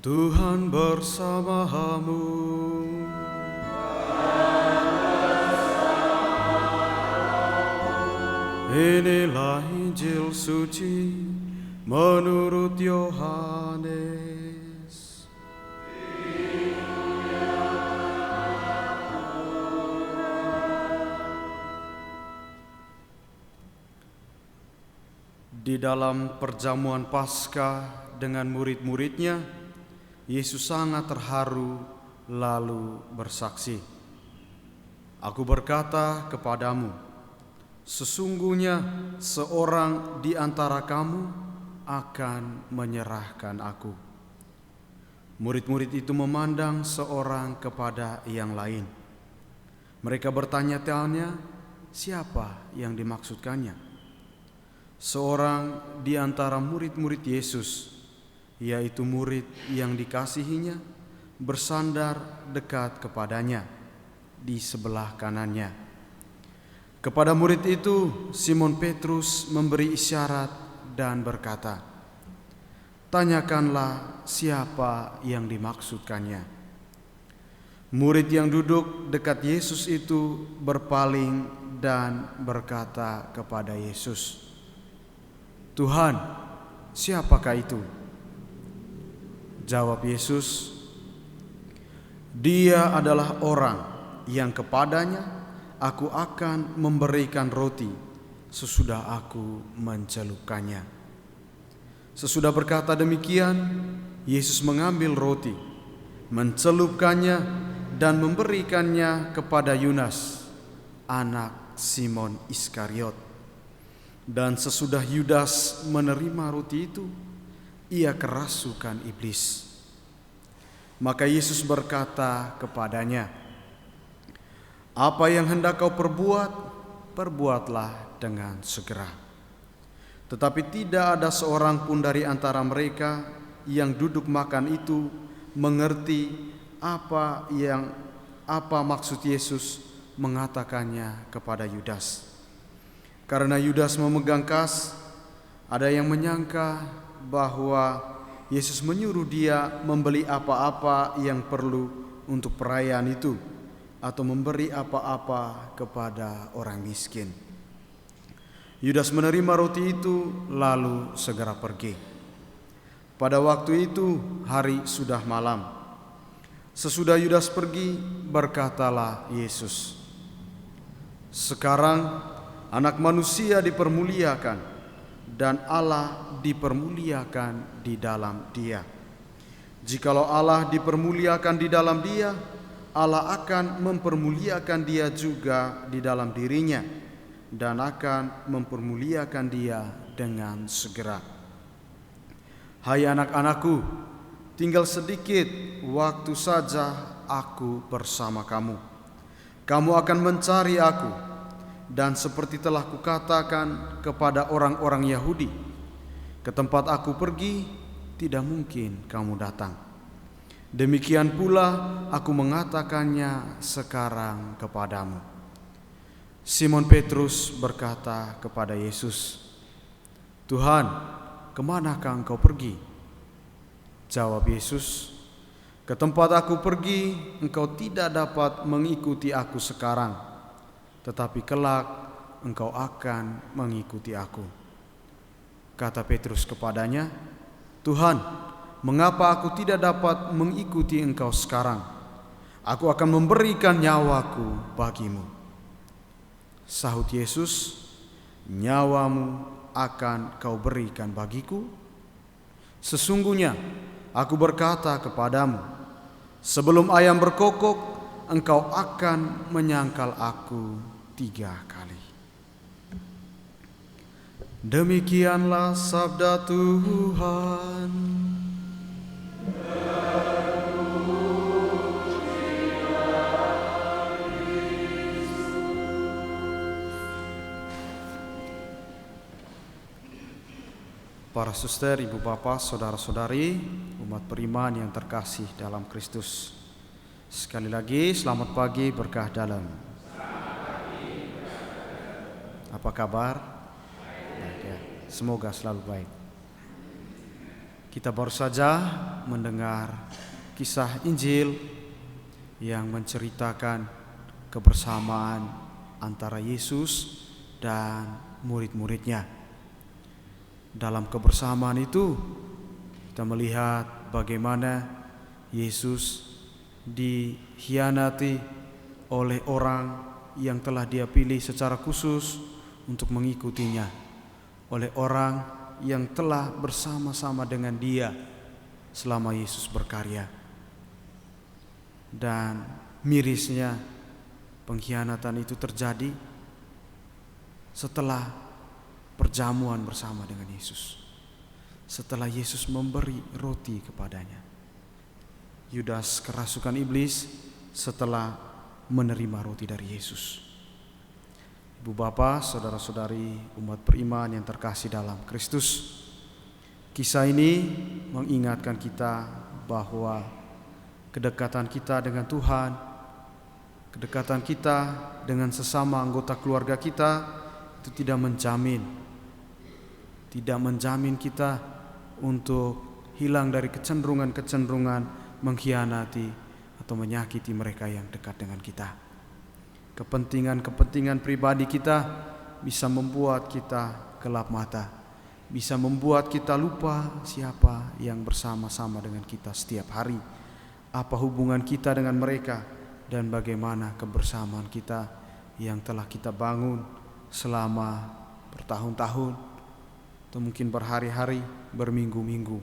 Tuhan bersamamu. Inilah Injil suci menurut Yohanes. Di dalam perjamuan Paskah dengan murid-muridnya, Yesus sangat terharu lalu bersaksi, "Aku berkata kepadamu, sesungguhnya seorang di antara kamu akan menyerahkan aku." Murid-murid itu memandang seorang kepada yang lain. Mereka bertanya-tanya, siapa yang dimaksudkannya? Seorang di antara murid-murid Yesus, yaitu murid yang dikasihinya, bersandar dekat kepadanya di sebelah kanannya. Kepada murid itu, Simon Petrus memberi isyarat dan berkata, "Tanyakanlah siapa yang dimaksudkannya." Murid yang duduk dekat Yesus itu berpaling dan berkata kepada Yesus, "Tuhan, siapakah itu?" Jawab Yesus, "Dia adalah orang yang kepadanya aku akan memberikan roti sesudah aku mencelupkannya." Sesudah berkata demikian, Yesus mengambil roti, mencelupkannya dan memberikannya kepada Yudas, anak Simon Iskariot. Dan sesudah Yudas menerima roti itu, ia kerasukan iblis. Maka Yesus berkata kepadanya, "Apa yang hendak kau perbuat, perbuatlah dengan segera." Tetapi tidak ada seorang pun dari antara mereka yang duduk makan itu mengerti apa maksud Yesus mengatakannya kepada Yudas. Karena Yudas memegang kas, ada yang menyangka bahwa Yesus menyuruh dia membeli apa-apa yang perlu untuk perayaan itu atau memberi apa-apa kepada orang miskin. Yudas menerima roti itu lalu segera pergi. Pada waktu itu hari sudah malam. Sesudah Yudas pergi, berkatalah Yesus, "Sekarang Anak Manusia dipermuliakan dan Allah dipermuliakan di dalam Dia. Jikalau Allah dipermuliakan di dalam Dia, Allah akan mempermuliakan Dia juga di dalam dirinya dan akan mempermuliakan Dia dengan segera. Hai anak-anakku, tinggal sedikit waktu saja aku bersama kamu. Kamu akan mencari aku. Dan seperti telah kukatakan kepada orang-orang Yahudi, ke tempat aku pergi tidak mungkin kamu datang. Demikian pula aku mengatakannya sekarang kepadamu." Simon Petrus berkata kepada Yesus, "Tuhan, kemanakah engkau pergi?" Jawab Yesus, "Ke tempat aku pergi engkau tidak dapat mengikuti aku sekarang, tetapi kelak engkau akan mengikuti aku." Kata Petrus kepadanya, "Tuhan, mengapa aku tidak dapat mengikuti engkau sekarang? Aku akan memberikan nyawaku bagimu." Sahut Yesus, "Nyawamu akan kau berikan bagiku? Sesungguhnya aku berkata kepadamu, sebelum ayam berkokok, engkau akan menyangkal aku 3 kali." Demikianlah sabda Tuhan. Para suster, ibu bapak, saudara-saudari, umat beriman yang terkasih dalam Kristus, sekali lagi selamat pagi berkah dalam. Apa kabar? Baik ya. Semoga selalu baik. Kita baru saja mendengar kisah Injil yang menceritakan kebersamaan antara Yesus dan murid-muridnya. Dalam kebersamaan itu kita melihat bagaimana Yesus dikhianati oleh orang yang telah Dia pilih secara khusus untuk mengikutinya, oleh orang yang telah bersama-sama dengan Dia selama Yesus berkarya. Dan mirisnya pengkhianatan itu terjadi setelah perjamuan bersama dengan Yesus, setelah Yesus memberi roti kepadanya. Yudas kerasukan iblis setelah menerima roti dari Yesus. Ibu Bapa, saudara-saudari umat beriman yang terkasih dalam Kristus, kisah ini mengingatkan kita bahwa kedekatan kita dengan Tuhan, kedekatan kita dengan sesama anggota keluarga kita itu tidak menjamin kita untuk hilang dari kecenderungan mengkhianati atau menyakiti mereka yang dekat dengan kita. Kepentingan pribadi kita bisa membuat kita gelap mata, bisa membuat kita lupa siapa yang bersama-sama dengan kita setiap hari, apa hubungan kita dengan mereka, dan bagaimana kebersamaan kita yang telah kita bangun selama bertahun-tahun atau mungkin berhari-hari, berminggu-minggu.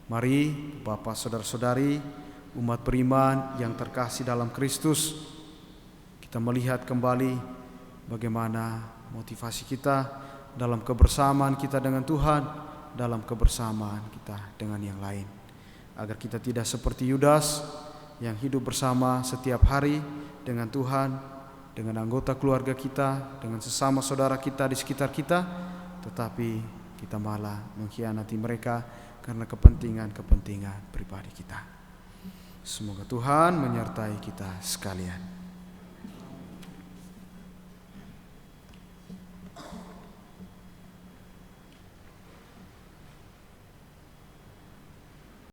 Mari Bapak, saudara-saudari umat beriman yang terkasih dalam Kristus, kita melihat kembali bagaimana motivasi kita dalam kebersamaan kita dengan Tuhan, dalam kebersamaan kita dengan yang lain, agar kita tidak seperti Yudas yang hidup bersama setiap hari dengan Tuhan, dengan anggota keluarga kita, dengan sesama saudara kita di sekitar kita, tetapi kita malah mengkhianati mereka karena kepentingan pribadi kita. Semoga Tuhan menyertai kita sekalian.